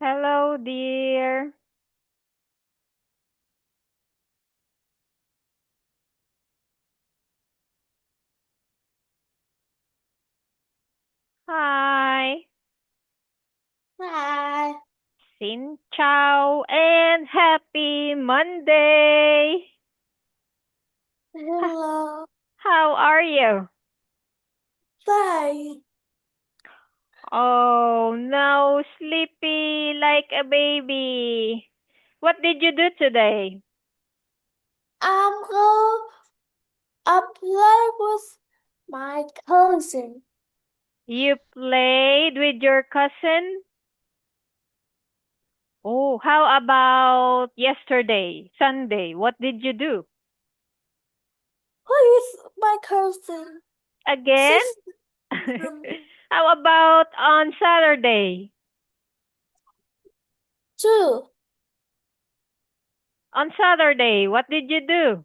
Hello, dear. Hi. Hi. Xin chào and happy Monday. H- Hello. How are you? Bye. Oh, no, sleepy like a baby. What did you do today? I'm going to play with my cousin. You played with your cousin? Oh, how about yesterday, Sunday? What did you do? Who is my cousin? Again? Sister. How about on Saturday? Two. On Saturday, what did you do?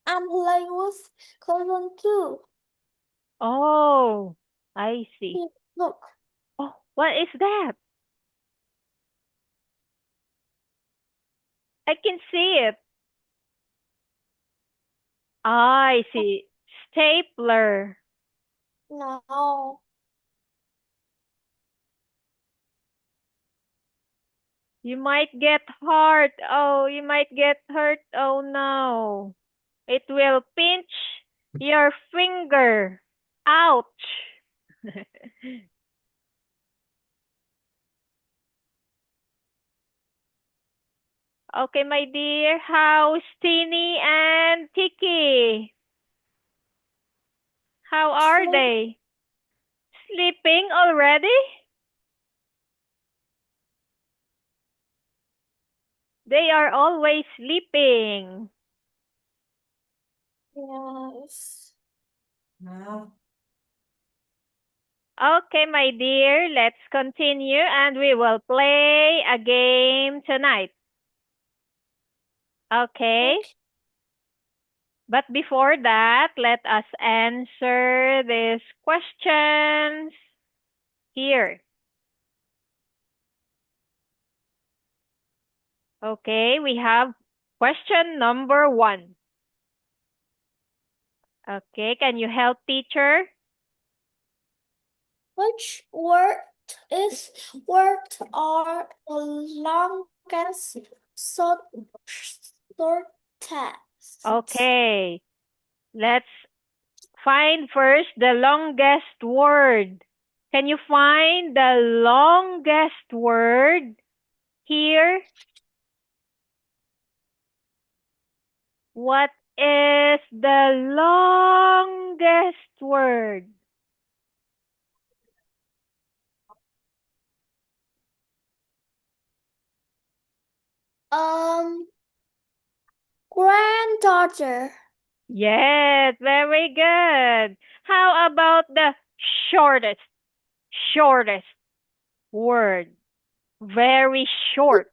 I'm playing with cousin too. Oh, I see. Here, look. Oh, what is that? I can see it. I see. Stapler. No. You might get hurt. Oh, you might get hurt. Oh no. It will pinch your finger. Ouch. Okay, my dear. How's Teeny and Tiki? How are Sleep. they? Sleeping already? They are always sleeping. Yes. No. Okay, my dear, let's continue and we will play a game tonight. Okay? Okay. But before that, let us answer these questions here. Okay, we have question number 1. Okay, can you help teacher? Which word are the longest short text? Okay, let's find first the longest word. Can you find the longest word here? What is the longest word? Granddaughter. Yes, very good. How about the shortest, shortest word? Very short.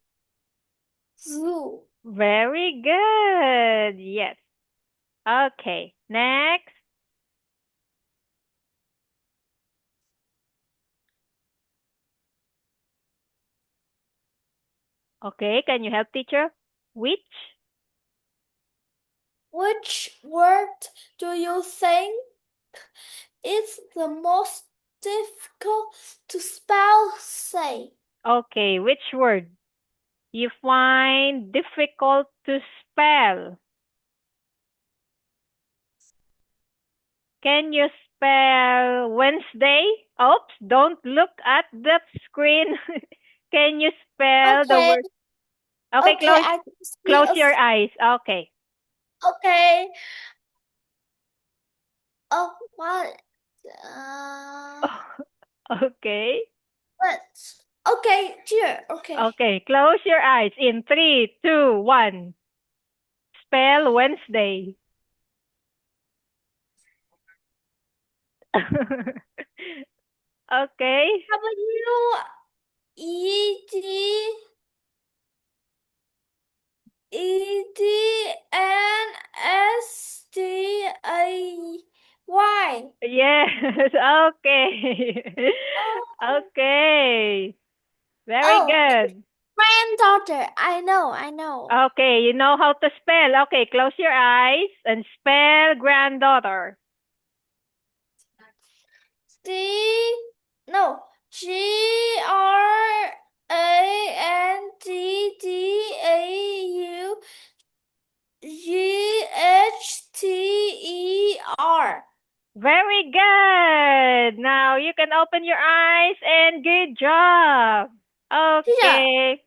Zoo. Very good. Yes. Okay. Next. Okay. Can you help teacher? Which? Which word do you think is the most difficult to spell? Say. Okay. Which word you find difficult to spell? Can you spell Wednesday? Oops, don't look at the screen. Can you spell the Okay. word? Okay, Okay. I can see close your eyes. Okay. Okay. Oh, what? Okay. What? Okay, dear. Okay. Okay, close your eyes in 3, 2, 1. Spell Wednesday. Okay. WEDNSDAY. Yes, okay. Okay. Very good. Granddaughter. I know. Okay, you know how to spell. Okay, close your eyes and spell granddaughter. Grandaughter. Very good. Now you can open your eyes and good job. Teacher, Okay.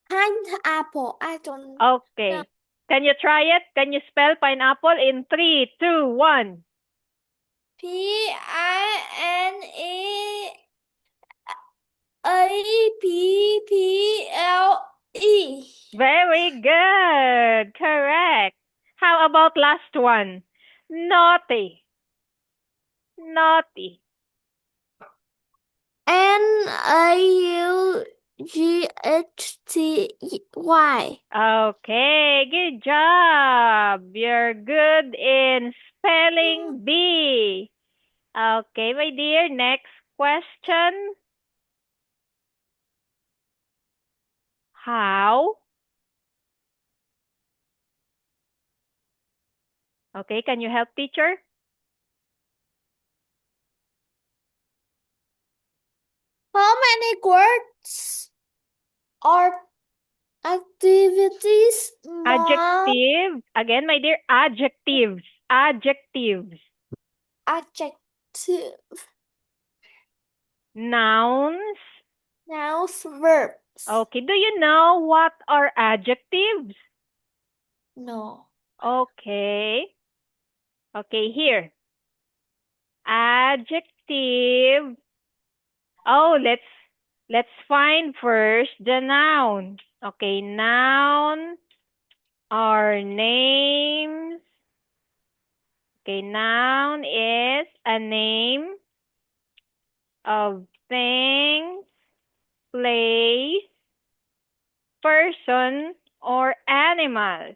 pineapple. I don't know. Okay. Can you try it? Can you spell pineapple in 3, 2, 1? Pineapple. Very good. Correct. How about last one? Naughty. Naughty. Naughty. Okay, good job. You're good in spelling bee. Okay, my dear, next question. How? Okay, can you help, teacher? How many words or activities Adjective. Again, my dear, adjectives. Adjectives. adjective Nouns. nouns verbs? Okay, do you know what are adjectives? No. Okay. Okay, here. Adjective. Oh, let's find first the noun. Okay, noun are names. Okay, noun is a name of things, place, person, or animal.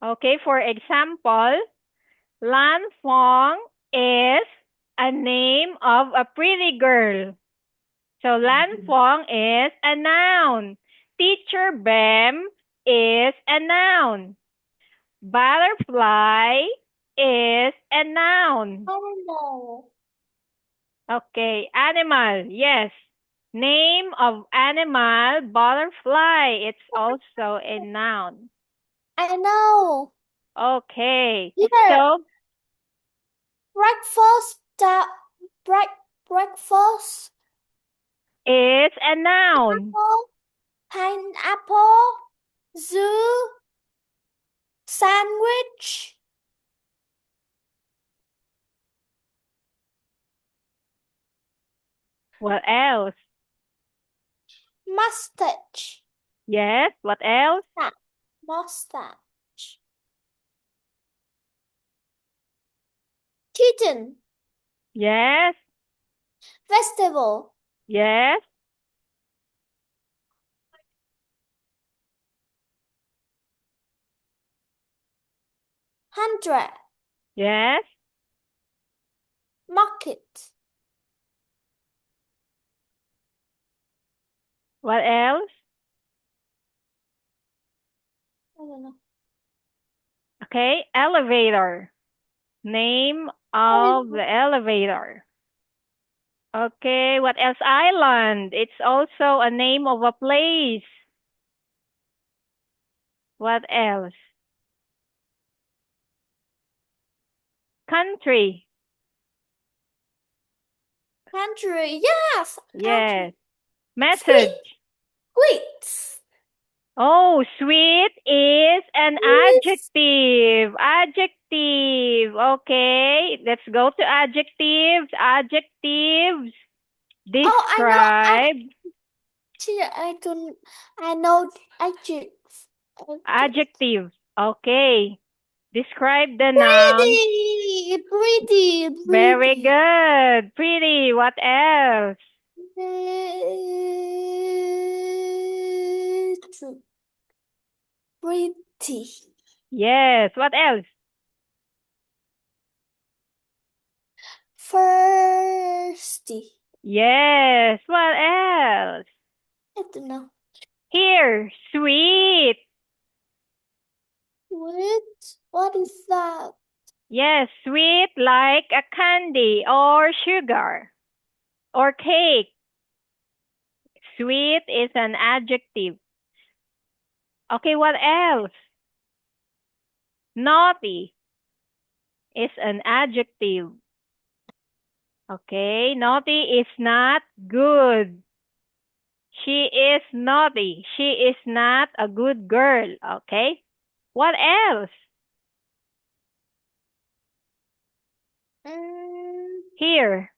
Okay, for example, Lan Fong is a name of a pretty girl. So Lan Fong is a noun. Teacher Bem is a noun. Butterfly is a noun. Oh no. Okay, animal, yes. Name of animal, butterfly. It's also a noun. I know. Okay, Here, so breakfast. Breakfast. it's a noun. Pineapple. Zoo. Sandwich. What else? Mustache. Yes, what else? Mustache. Kitten. Yes, Vegetable. yes, 100. yes. Market. What else? I don't know. Okay, elevator. Name of the elevator. Okay, what else? Island. It's also a name of a place. What else? Country. Country. Yes. Yes. Country. Message. Sweet. Oh, sweet is an adjective. Adjective. Okay, let's go to adjectives. Adjectives. Describe. I know adjectives. Adjective. Okay. Describe the noun. Pretty. Very good. Pretty. What else? Pretty. Yes. What else? Thirsty. Yes. What else? I don't know. Here, sweet. What is that? Yes, sweet like a candy or sugar or cake. Sweet is an adjective. Okay, what else? Naughty is an adjective. Okay, naughty is not good. She is naughty. She is not a good girl. Okay, what else? Here.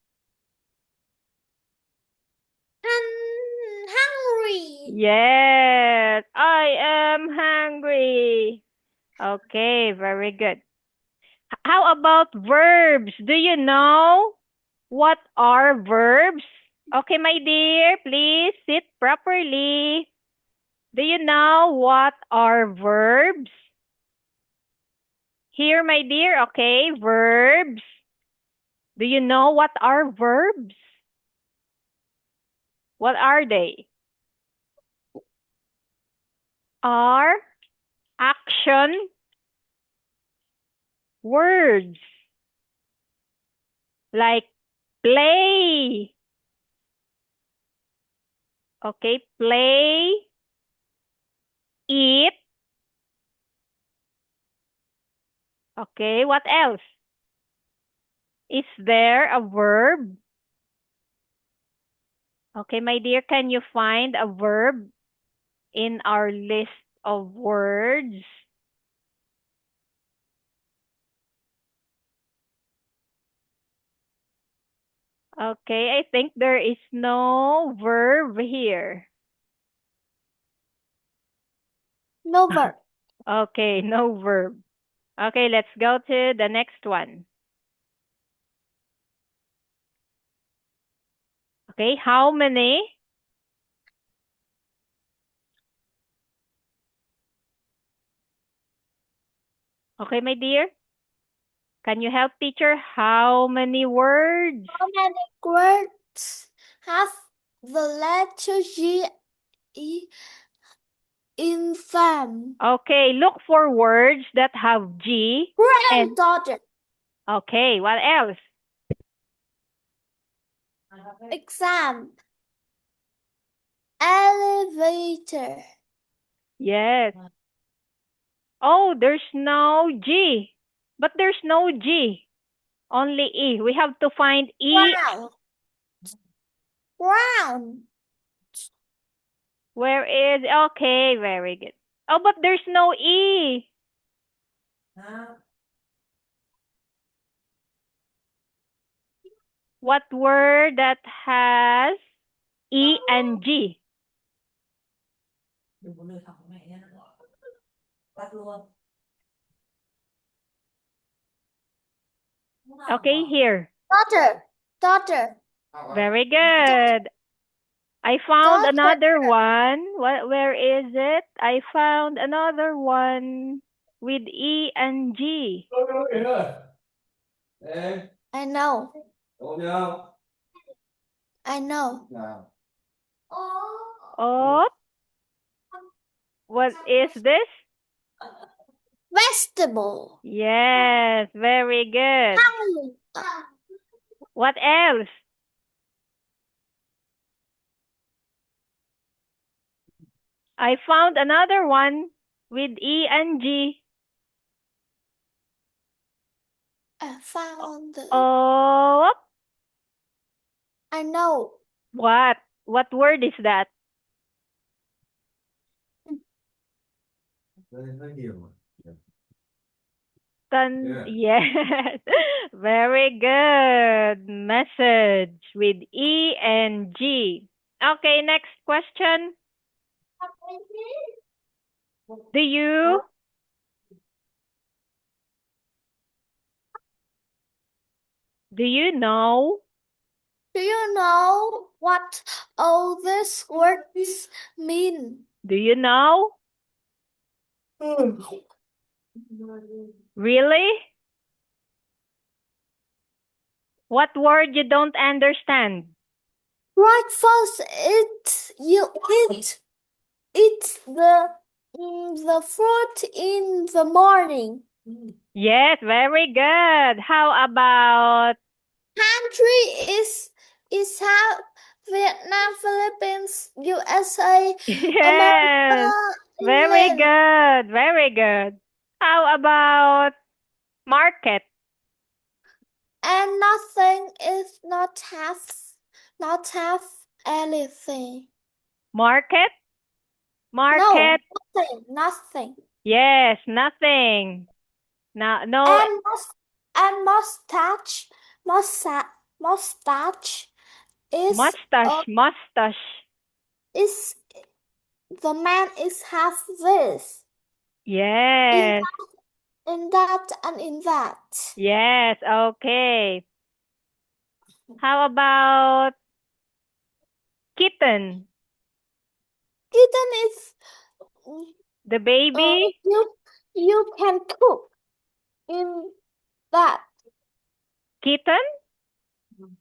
Hungry. Yes, I am hungry. Okay, very good. How about verbs? Do you know what are verbs? Okay, my dear, please sit properly. Do you know what are verbs? Here, my dear, okay, verbs. Do you know what are verbs? What are they? Are action words like play. Okay, play, eat. Okay, what else? Is there a verb? Okay, my dear, can you find a verb in our list of words? Okay, I think there is no verb here. No verb. Okay, no verb. Okay, let's go to the next one. Okay, how many? Okay, my dear, can you help teacher? How many words? How many words have the letter G in them? Okay, look for words that have G. And Granddaughter. okay, what else? Exam. Elevator. Yes. Oh, there's no G. But there's no G. Only E. We have to find E. Brown. Brown. Where is... Okay, very good. Oh, but there's no E. What word that has E and G? Okay, here. Daughter. Daughter. Very good. I found Daughter. another one. Where is it? I found another one with E and G. I know. I know. Oh, what is this? Vegetable. Yes, very good. What else? I found another one with E and G. I found. Oh, I know. what? What word is that? Yes, very good message with E and G. Okay, next question. Do you know? Do you know what all these words mean? Do you know? Really? What word you don't understand? Breakfast. You eat the fruit in the morning. Yes, very good. How about Country is how Vietnam, Philippines, USA, yes, America, very England, good, very good. How about market? and nothing is not have anything. Market? No, Market? nothing. Yes, nothing. No, no And mustache is mustache, mustache. is the man is have this Yes, in that and in that. yes, okay. How about kitten? Kitten is The baby? you can cook in that. Kitten?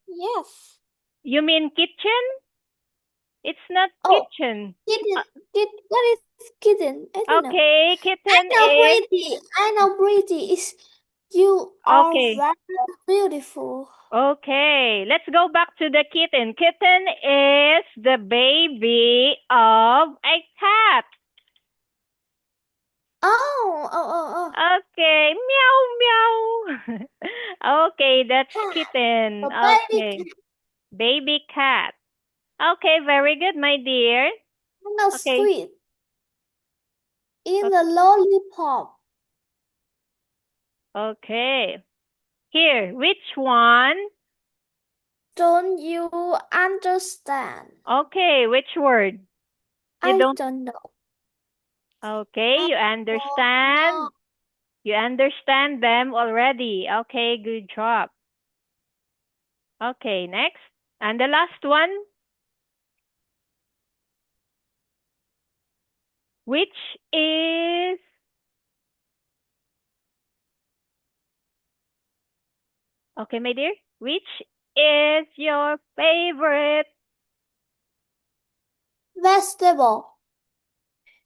Yes. You mean kitchen? It's not Oh, kitchen. kitten. What is kitten? I don't know. Okay, kitten I know is pretty. I know pretty is you are okay. very beautiful. Okay, let's go back to the kitten. Kitten is the baby of a cat. Oh. Okay, meow meow. Okay, that's kitten. The baby Okay, cat. baby cat. Okay, very good, my dear. I know Okay, sweet. In the lollipop. okay. Here, which one? Don't you understand? Okay, which word? You I don't. don't know. Okay, you don't understand. know. You understand them already. Okay, good job. Okay, next. And the last one, which is, okay, my dear, which is your favorite? Vegetable.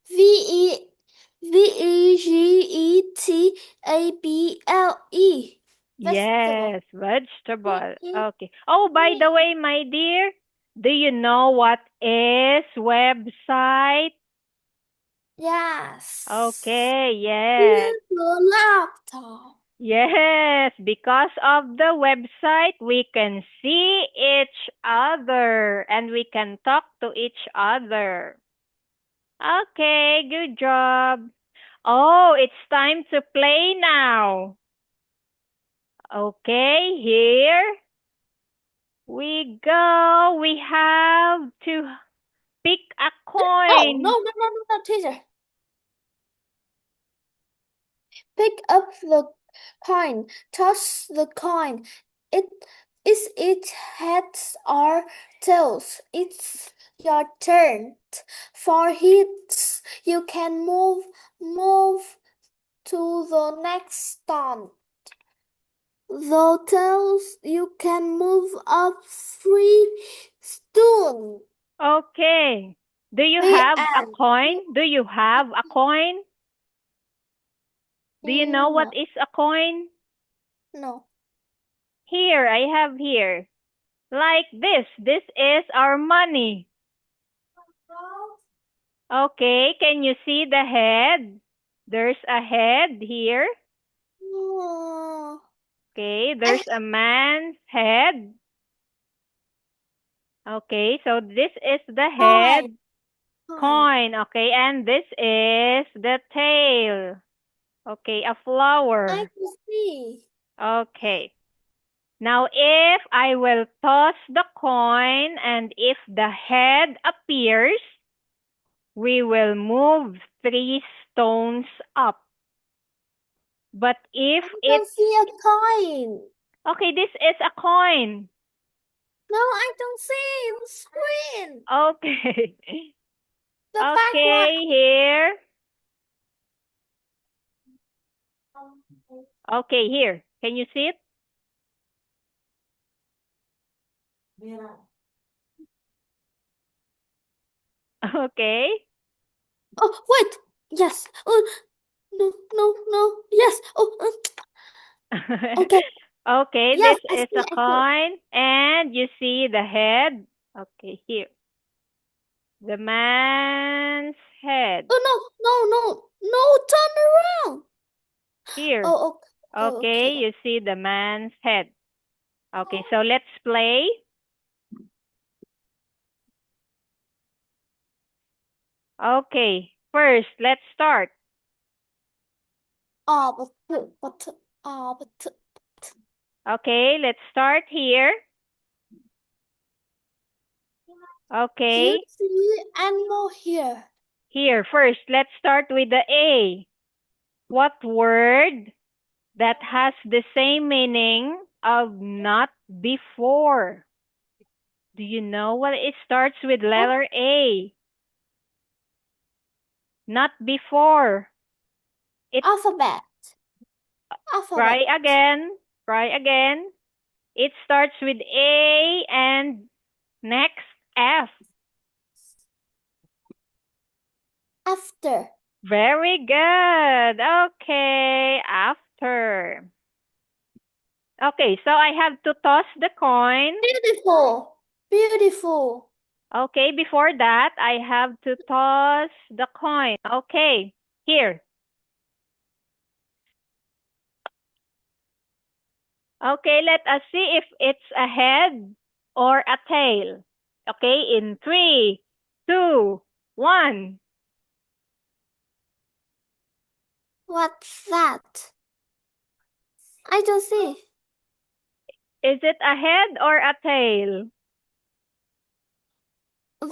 Vegetable. Vegetable. Yes, vegetable. V-E. Okay. Oh, by the way, my dear, do you know what is website? Yes. Okay, yes. In the laptop. Yes, because of the website, we can see each other and we can talk to each other. Okay, good job. Oh, it's time to play now. Okay, here we go. We have to pick a coin. No, teacher. Pick up the coin. Toss the coin. Is it heads or tails? It's your turn. For hits, you can move to the next stone. The tails, you can move up 3 stones. Okay. Do you The have a end. coin? Do you have a coin? Do you know what No. is a coin? No. Here, I have here. Like this. This is our money. Okay, can you see the head? There's a head here. No. Okay, there's a man's head. Okay, so this is the head. Coin. Okay, and this is the tail. Okay, a I flower. can see. Okay. Now, if I will toss the coin and if the head appears, we will move 3 stones up. But if I it, can see a coin. okay, this is a coin. No, I don't see the screen. Okay. The Okay, here. background. Okay, here. Can you see it? Okay. Oh, wait. Yes. Oh, no, no, no. Yes. Oh, okay. Okay, Yes, this I is see. a I see. coin, and you see the head. Okay, here. The man's head. Oh, no, no, no. No, turn around. Here. Oh, okay. Oh, Okay, okay. you see the man's head. Okay, so let's play. Okay, first, let's start. but, Okay, let's start here. Okay, you see animal here. here, first, let's start with the A. What word that has the same meaning of not before? Do you know what it starts with letter A? Not before. Alphabet. Try Alphabet. again. Try again. It starts with A and next F. After. Very good. Okay, after. Okay, so I have to toss the coin. Beautiful. Beautiful. Okay, before that, I have to toss the coin. Okay, here. Okay, let us see if it's a head or a tail. Okay, in 3, 2, 1. What's that? I don't see. Is it a head or a tail?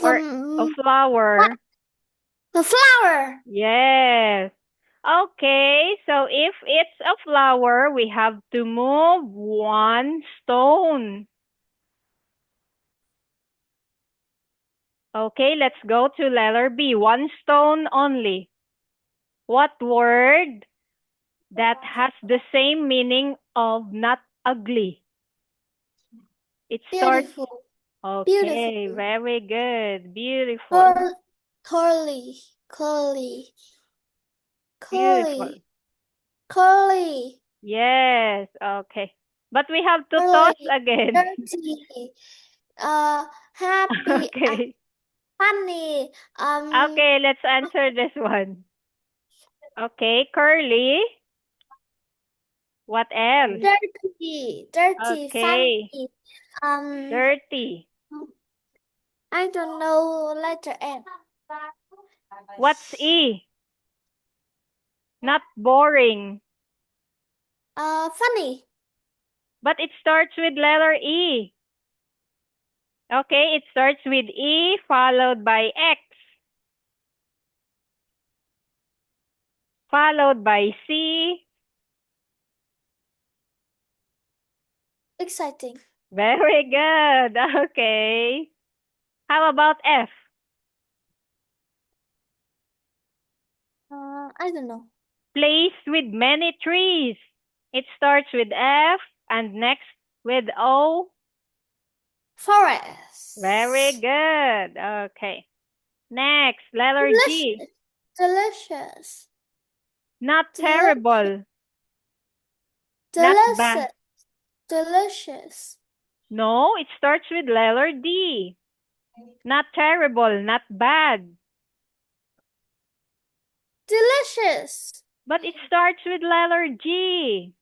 Or a What? flower? The flower. Yes. Okay, so if it's a flower, we have to move one stone. Okay, let's go to letter B. One stone only. What word that has the same meaning of not ugly? It starts. Beautiful. Okay, Beautiful. very good. Beautiful. Curly. Curly. Beautiful. Curly. Curly. Yes, okay. But we have to toss Curly. again. Dirty. Happy. Okay. Funny. Okay, let's answer this one. Okay, curly. What else? Dirty. Dirty. Okay, Funny. dirty. I don't know letter N. What's E? Not boring. Funny. But it starts with letter E. Okay, it starts with E followed by X. Followed by C. Exciting. Very good. Okay. How about F? I don't know. Place with many trees. It starts with F and next with O. Forest. Very good. Okay. Next, letter G. Delicious. Not Delicious. terrible. Not bad. Delicious. Delicious. No, it starts with letter D. Not terrible, not bad. Delicious. But it starts with letter G.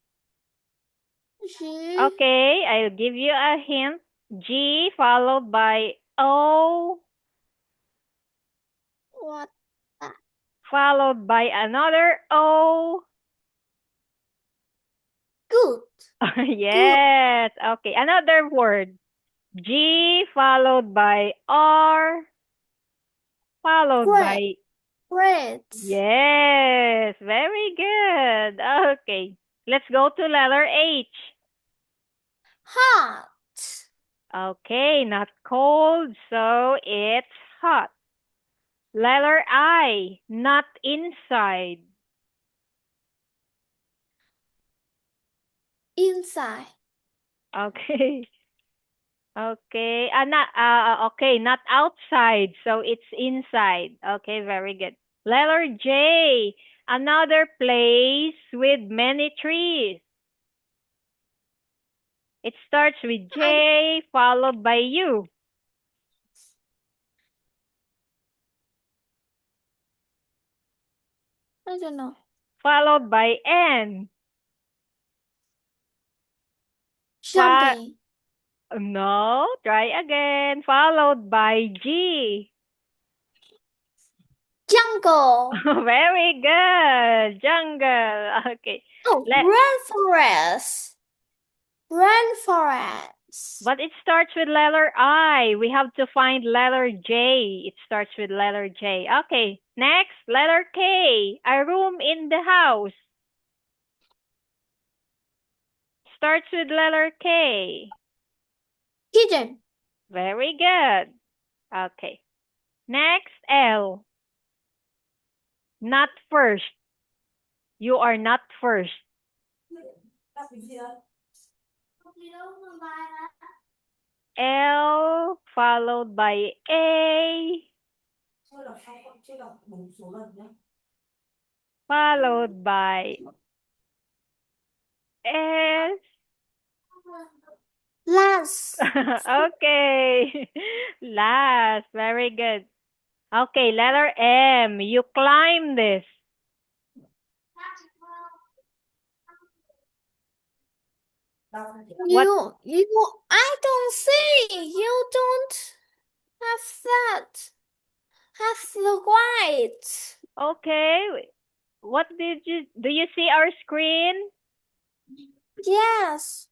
G. Okay, I'll give you a hint. G followed by O. What? Followed by another O. Good. Good. Yes. Okay, another word. G followed by R. Followed Great. by... Great. Yes, very good. Okay, let's go to letter H. Hot. Okay, not cold, so it's hot. Letter I, not inside. Inside. Okay. Okay. Okay, not outside, so it's inside. Okay, very good. Letter J, another place with many trees. It starts with J, followed by U. I don't know. Followed by N. Jumping. No, try again. Followed by G. Jungle. Very good. Jungle. Okay. Oh, Let rainforest. Rainforest. But it starts with letter I. We have to find letter J. It starts with letter J. Okay. Next, letter K. A room in the house. Starts with letter K. Kitchen. Very good. Okay. Next, L. Not first. You are not first. L followed by A. Followed by S. Last. Okay. Last. Very good. Okay, letter M. You climb this. What? I don't see. You don't have that. Have the white. Okay. What do you see our screen? Yes.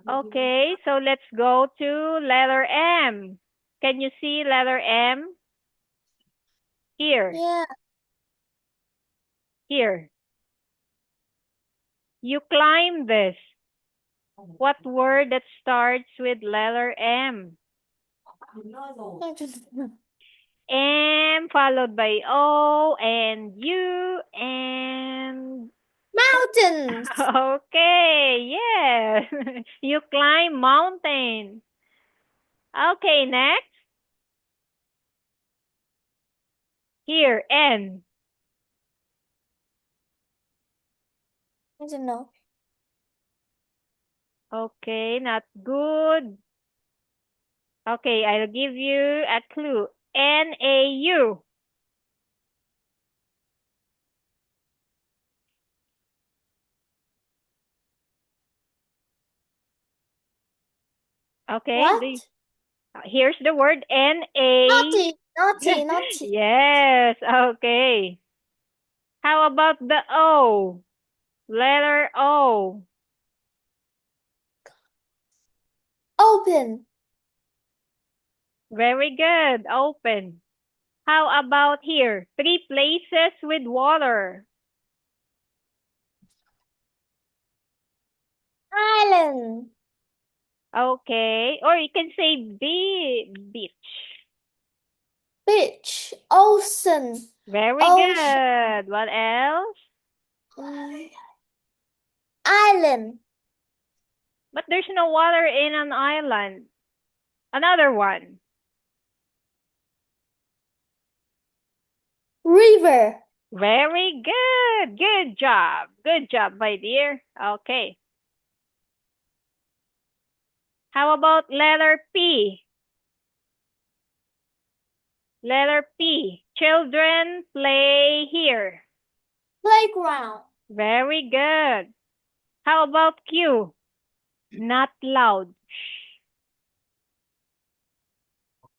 Okay, so let's go to letter M. Can you see letter M? Here. Yeah. Here. You climb this. What word that starts with letter M? M followed by O and U and Mountains. okay, yes. You climb mountain. Okay, next. Here, N. I don't know. Okay, not good. Okay, I'll give you a clue. NAU. Okay, What? here's the word N-A. Naughty. Yes, okay. How about the O? Letter O. Open. Very good, open. How about here? 3 places with water. Island. Okay, or you can say beach. Beach. Ocean. Very Ocean. good. What else? Island. But there's no water in an island. Another one. River. Very good. Good job. Good job, my dear. Okay. How about letter P? Letter P. Children play here. Playground. Very good. How about Q? Not loud.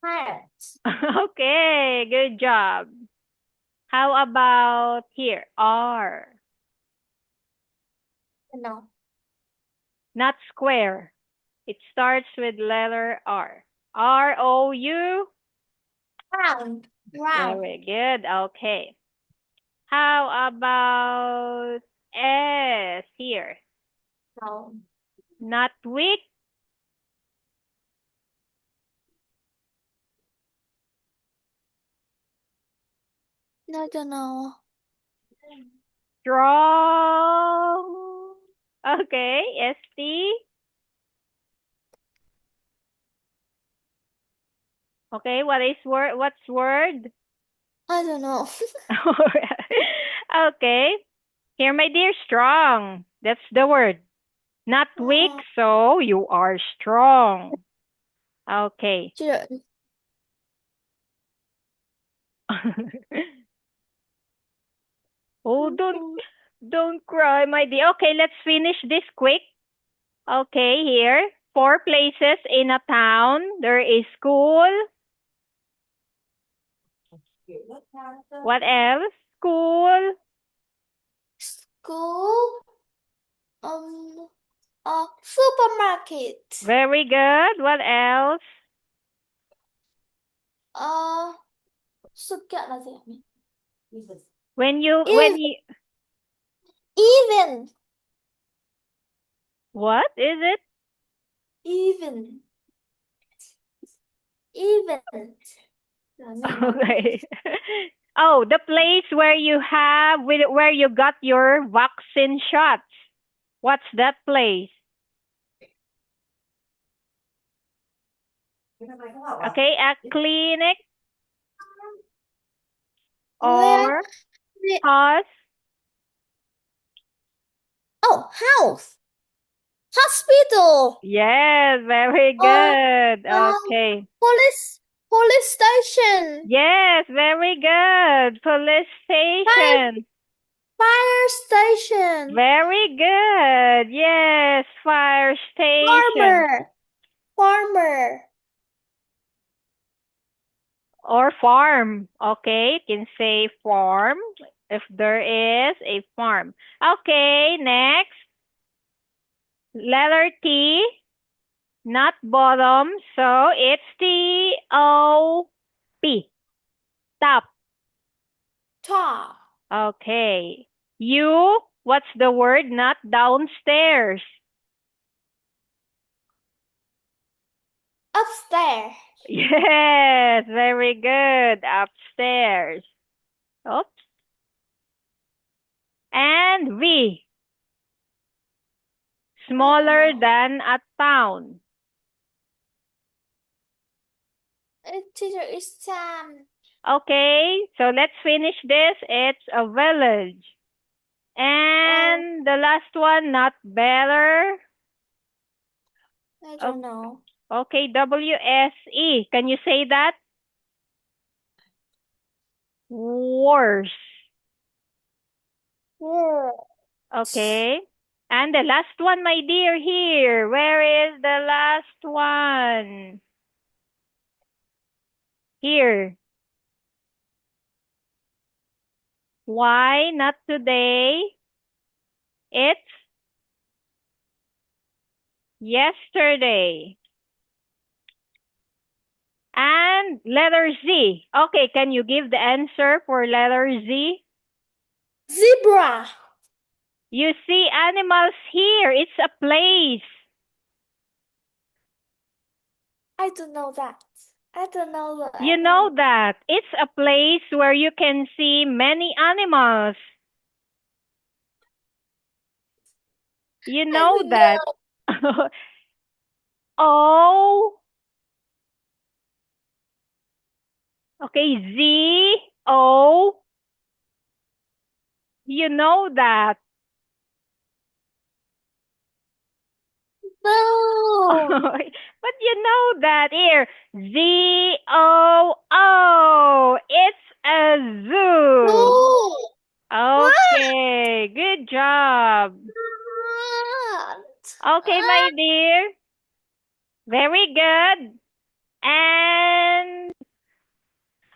Parrot. Okay, good job. How about here? R. No. Not square. It starts with letter R. R-O-U? Round. Round. Very good. Okay. How about S here? No. Not weak? No, I don't know. Strong. Okay. S-T? Okay, what's word? I don't know. Okay. Here, my dear, strong. That's the word. Not weak, so you are strong. Okay. Oh, don't cry, my dear. Okay, let's finish this quick. Okay, here. 4 places in a town. There is school. What else? School. School. Supermarket. Very good. What else? Sự kiện là gì hả mình? When you Even. What is it? Even. Okay. Oh, the place where you got your vaccine shots. What's that place? Okay, a clinic or house. Oh, house. Hospital. Yes, very good. Okay. Police station. Yes, very good. Police station. Fire station. Very good. Yes, fire station. Farmer. Or farm. Okay, you can say farm if there is a farm. Okay, next. Letter T, not bottom, so it's T-O-P. Top. Okay. U, what's the word? Not downstairs. Upstairs. Yes, very good. Upstairs. Oops. And V, smaller than a town. Teacher is Sam. Okay, so let's finish this. It's a village. And the last one, not better. I don't know. Okay, W-S-E. Can you say that? Worse. Okay. And the last one, my dear, here. Where is the last one? Here. Why not today? It's yesterday. And letter Z. Okay, can you give the answer for letter Z? Zebra. You see animals here. It's a place. I don't know that. You know that. It's a place where you can see many animals. You know that. O. Okay, Z-O. You know that. No. But you know that here. Z-O-O. It's a zoo. No. Okay, good job. Okay, my dear. Very good. And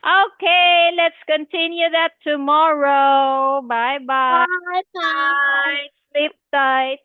okay, let's continue that tomorrow. Bye-bye. Bye. Sleep tight.